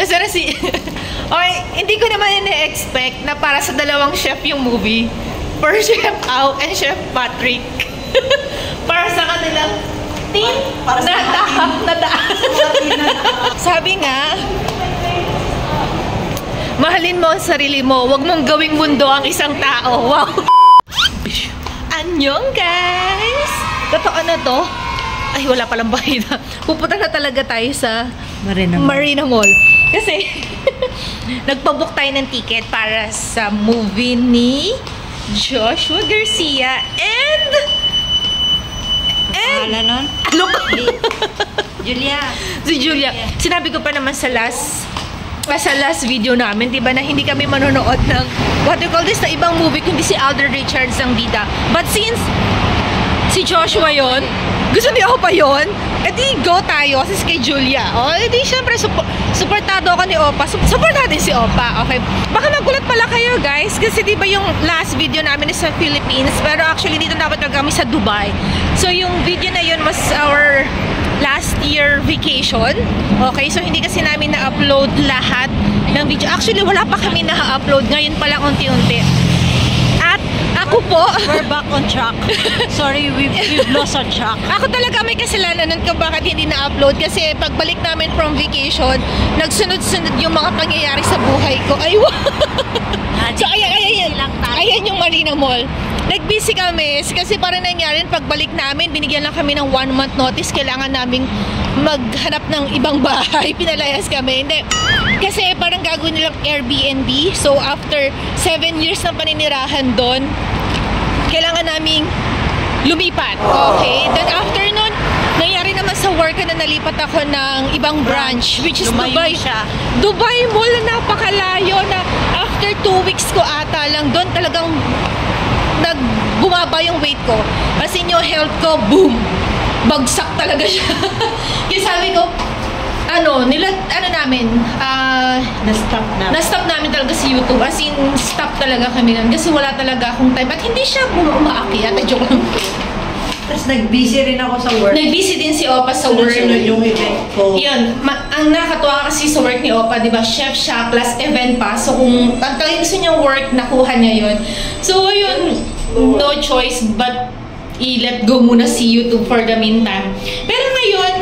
Nasa na si... Okay, hindi ko naman ina-expect na para sa dalawang chef yung movie. For Chef Au and Chef Patrick. Para sa kanilang team na Sabi nga, mahalin mo ang sarili mo, huwag mong gawing mundo ang isang tao. Wow! Annyeong guys! Totoo na to? Ay, wala palang bahida. Pupunta na talaga tayo sa Marina Mall. Kasi, nagpabook tayo ng ticket para sa movie ni Joshua Garcia and... Look! Julia. Si Julia. Sinabi ko pa naman sa last video namin, diba, na hindi kami manonood ng what do you call this, na ibang movie kundi si Alden Richards ang bida. But since si Joshua yon, gusto ni Opa yon, edi go tayo kasi kay Julia. O, edi syempre supportado ako ni Opa. Support natin si Opa, okay? Baka magulat pala kayo guys, kasi diba yung last video namin is sa Philippines, pero actually dito dapat kami sa Dubai. So yung video na yun was our last year vacation. Okay, so hindi kasi namin na-upload lahat ng video. Actually, wala pa kami na-upload. Ngayon pa lang unti-unti. At ako po... We're back on track. Sorry, we've lost our track. Ako talaga may kasalanan nun kung bakit hindi na-upload. Kasi pagbalik namin from vacation, nagsunod-sunod yung mga pangyayari sa buhay ko. Ay, wow! So, ayan yung Marina Mall. Nag-busy kami kasi parang nangyari pagbalik namin, binigyan lang kami ng 1 month notice, kailangan naming maghanap ng ibang bahay, pinalayas kami. Hindi, kasi parang gagawin nilang Airbnb, so after 7 years na paninirahan doon, kailangan naming lumipat. Okay, then after nun, nangyari naman sa work na nalipat ako ng ibang branch, which is Dubai. Dubai Mall na napakalayo na after 2 weeks ko ata lang doon, talagang bumaba yung weight ko. Kasi yung health ko, boom! Bagsak talaga siya. Kaya sabi ko, na-stop namin talaga sa YouTube. As in, stop talaga kami nun. Kasi wala talaga akong time. At hindi siya umaakyat. Joke lang. Tapos nag-busy rin ako sa work. Nag-busy din si Opa sa work. Sunod yung event ko. Yun. Ang nakakatuwa kasi sa work ni Opa, di ba? Chef siya plus event pa. So kung talagang gusto niyang work, nakuha niya yun. So yun, no choice but i-let go muna si YouTube for the meantime. Pero ngayon,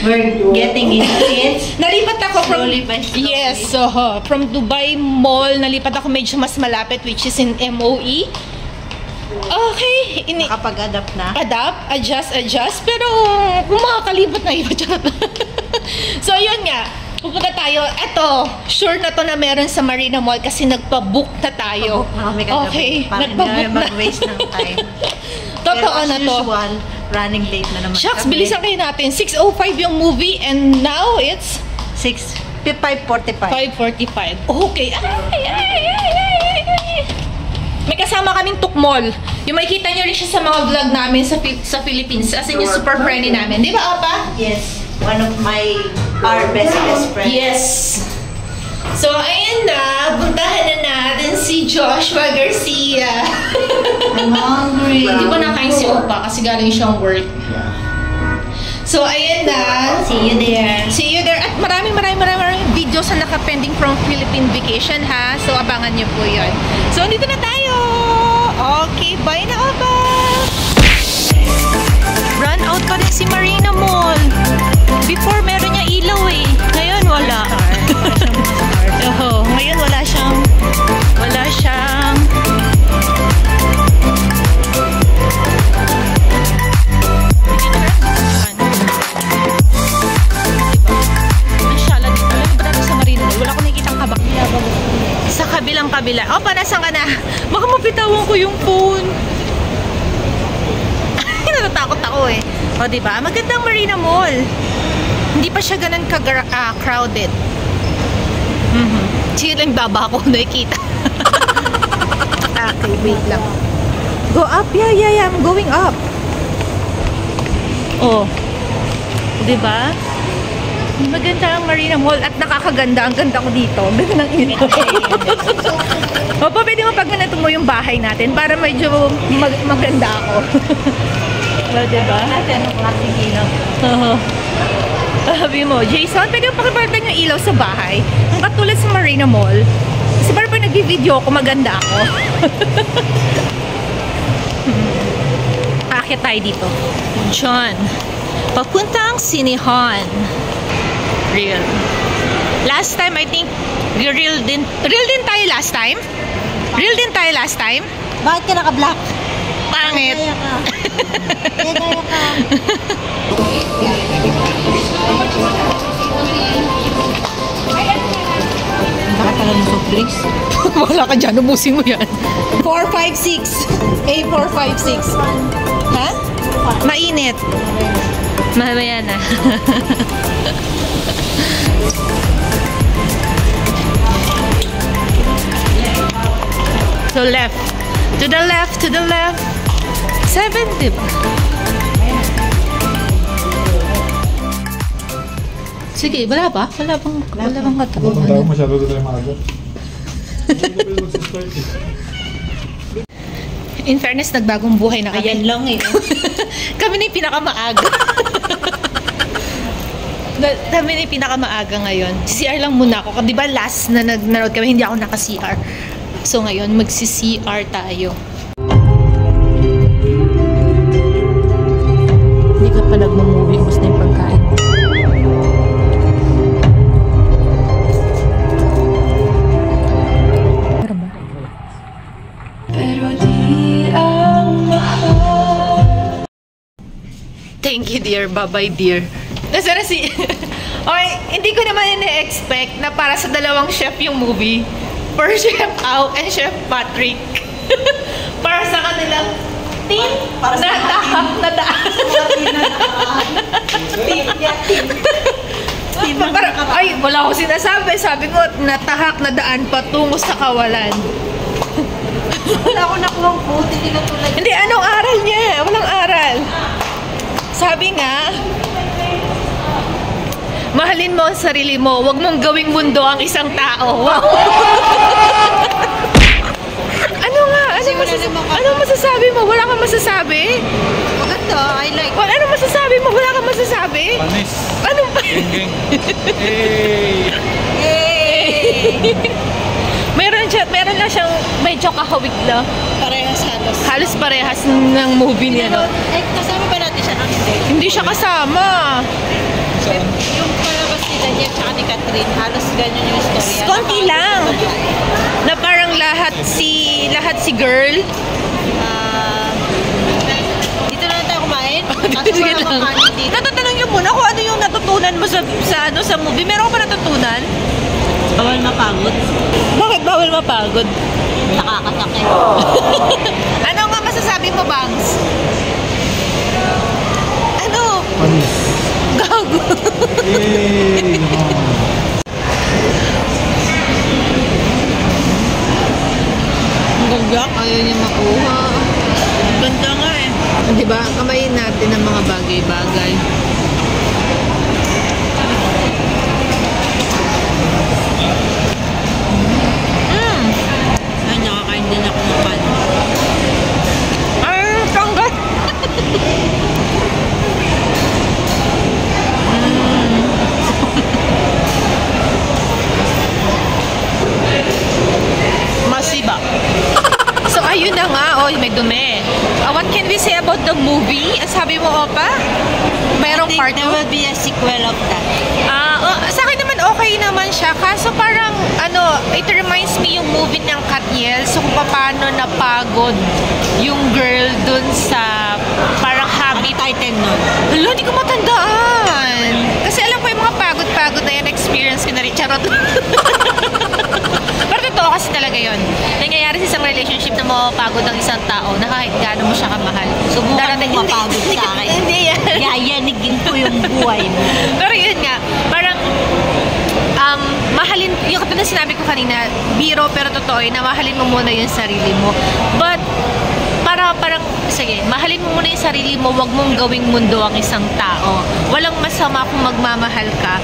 we're getting into it. Nalipat ako from... Slowly by slowly. Yes, so from Dubai Mall, nalipat ako medyo mas malapit, which is in MOE. Okay. Nakapag-adapt na. Adjust. Pero kung makakalipat na iba, so yun nga, pupunta tayo. Eto, sure na to na meron sa Marina Mall kasi nagpa-book na tayo. Okay, nagpa-book na. Mag-waste ng time. Totoo na to. Usual, running late na naman. Shucks, bilisan kayo natin. 6:05 yung movie and now it's 5:45. 5:45. Okay. May kasama kaming tukmol. Yung makikita nyo rin siya sa mga vlog namin sa Philippines. As in yung super friendly namin. Di ba, Opa? Yes. One of our best friends. Yes. So, ayan na. Puntahan na natin si Joshua Garcia. I'm hungry. Hindi pa nakain si Opa kasi galing siyang work. So, ayan na. See you there. See you there. At maraming videos na naka-pending from Philippine vacation, ha? So, abangan nyo po yun. So, dito na tayo. Okay, bye na, Opa. Run out pa rin si Marina Mall. Before, meron niya ilaw eh. Ngayon, wala. Ngayon, wala siyang kabila. O, nasaan ka na? Baka mapitawan ko yung phone. Natatakot ako eh. O, diba? Magandang Marina Mall. Hindi pa siya ganun crowded. Sige lang baba ko, nakikita. Okay, wait lang. Go up? Yeah. I'm going up. Oh. Diba? Maganda ang Marina Mall at nakakaganda. Ang ganda ko dito. Ang ganda ng ito. Opo, pwede mo pag ganito mo yung bahay natin para medyo maganda ako. Well, diba? Natin ang klaseng ilaw. Sabi mo, Jason, pwede mo pakipalitan yung ilaw sa bahay? Ang katulad sa Marina Mall. Kasi parang pag nag-video ako, maganda ako. Akit tayo dito. John. Papuntang Sinihan. Real. Last time, I think, real din tayo last time? Real din tayo last time? Bakit ka naka-black? Pangit. Kaya ka. Kaya ka. Bakit pala ng soft drinks? Wala ka dyan, ubusin mo yan. 456. A456. Ha? Mainit. Mamaya na. So left. To the left, to the left. 7, diba? Sige, wala ba? Wala bang katabi? Tayo masyado na tayo maaga. In fairness, nagbagong buhay na kami. Ayan lang eh. Kami na yung pinakamaaga. Kami na yung pinakamaaga ngayon. CR lang muna ako. Di ba last na nanood kami, hindi ako naka-CR. So ngayon, magsi-CR tayo. Hindi ka pa nagmamovie. Ubus na yung pagkain. Pero ba? Pero di ang mahal. Thank you, dear. Bye-bye, dear. Nasaan na si... Okay, hindi ko naman ina-expect na para sa dalawang chef yung movie. For Chef Au and Chef Patrick. Para sa kanilang team Para sa na daan. Ay, wala akong sinasabi. Sabi ko, natahak na daan patungo sa kawalan. Wala ako nakuha po. Hindi na tulad. Hindi, anong aral niya? Walang aral. Sabi nga, mahalin mo ang sarili mo. Huwag mong gawing mundo ang isang tao. Wow. Ano nga? Ano masasabi mo? Wala kang masasabi? Maganda. I like. Well, ano masasabi mo? Wala kang masasabi? Panis. Ano ba? Geng. Hey! Yay! Meron lang siyang medyo kahawig na. Parehas halos. Halos parehas ng movie niya, no? Eh, kasama ba natin siya ng hindi? Hindi siya kasama. Yung palabas ni Daniel tsaka ni Catherine, halos ganyan yung story. Konti lang. Na parang lahat si girl. Dito na lang tayo kumain. Sige Kaso lang. wala makain dito. Natatanong niyo muna kung ano yung natutunan mo sa movie. Meron ka ba natutunan? Bawal mapagod. Bakit bawal mapagod? Nakakasakit. Ano nga masasabi mo, Bangs? Ano? Panis. Gago. Hey! Ang gagak, ayaw niya makuha. Ganda nga eh. Diba? Kamayin natin ang mga bagay-bagay. Ay, nakakain din ako ng pan. Ay, tanggal. Masiba. So, ayun na nga. Oh, may dumi. What can we say about the movie? Sabi mo, Opa? Mayroong I think part 2? there will be a sequel of that. Sa akin naman okay naman siya. Kaso parang, it reminds me yung movie ng Katniel. So kung paano napagod yung girl dun sa parang habit. Titan nun. Hala, hindi ko matandaan. Kasi alam ko yung mga pagod-pagod na yan, experience ko na rin. Charot. Pero totoo kasi talaga yun. Nangyayari sa isang relationship na mapagod ang isang tao na kahit gaano mo siya kamahal. Subukan mo mapagod sa akin. Hindi yan. Yayanigin ko yung buhay mo. Pero yun nga, parang mahalin, yung katulad na sinabi ko kanina, biro pero totoo na mahalin mo muna yung sarili mo. But, parang, sige, mahalin mo muna yung sarili mo, wag mong gawing mundo ang isang tao. Walang masama kung magmamahal ka.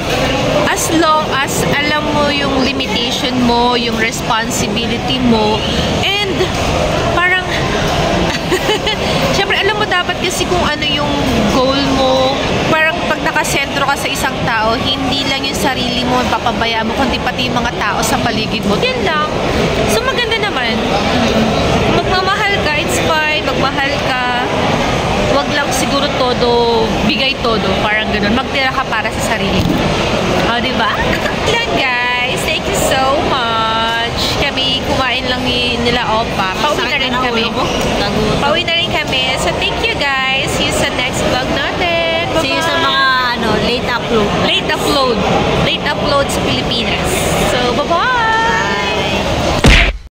As long as alam mo yung limitation mo, yung responsibility mo, and parang, syempre alam mo dapat kasi kung ano yung goal mo. Parang pag nakasentro ka sa isang tao, hindi lang yung sarili mo papabayaan mo, kundi pati yung mga tao sa paligid mo. Yan lang. So, maganda naman. Magmamahal ka, it's fine. Magmahal ka. Wag lang siguro todo, bigay todo. Parang ganun. Magtira ka para sa sarili mo. O, diba? Lang, guys. Thank you so much. Kami, kumain lang nila Opa. Pauwi na rin kami. Pauwi na rin kami. So, thank you, guys. See you sa next vlog natin. Bye-bye. See you sa mga late upload. Late upload sa Pilipinas. So, bye-bye!